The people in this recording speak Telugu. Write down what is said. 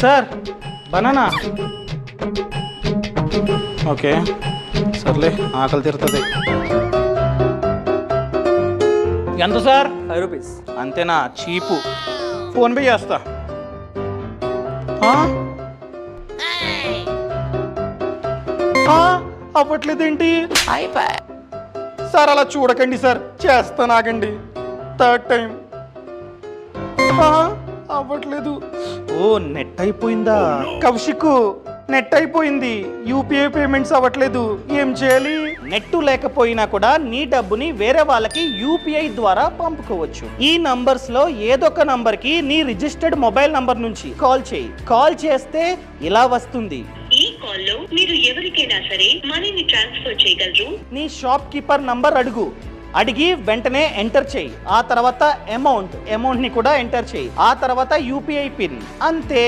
Sir banana. ఓకే సర్లే, ఆకలి తీరుతుంది. ఎంత సార్? 5 రూపీస్. అంతేనా? చీపు. ఫోన్ పే చేస్తా. అవ్వట్లేదేంటి? సార్ అలా చూడకండి సార్, చేస్తాను, ఆగండి. 3rd time. అవ్వట్లేదు. ఓ నెట్ అయిపోయిందా? కౌశిక్, నెట్ అయిపోయింది. యూపీఐ పేమెంట్స్ అవ్వట్లేదు. ఏం చేయాలి? నెట్ లేకపోయినా కూడా నీ డబ్బుని వేరే వాళ్ళకి యూపీఐ ద్వారా పంపుకోవచ్చు. ఈ నంబర్స్ లో ఏదో ఒక నంబర్ కి నీ రిజిస్టర్డ్ మొబైల్ నంబర్ నుంచి కాల్ చేయి. కాల్ చేస్తే ఇలా వస్తుంది. ఈ కాల్లో మీరు ఎవరికైనా సరే మనీని ట్రాన్స్ఫర్ చేయగలరు. నీ షాప్ కీపర్ నంబర్ అడిగి వెంటనే ఎంటర్ చేయి. ఆ తర్వాత అమౌంట్ ని కూడా ఎంటర్ చేయి. ఆ తర్వాత యూపీఐ పిన్. అంతే.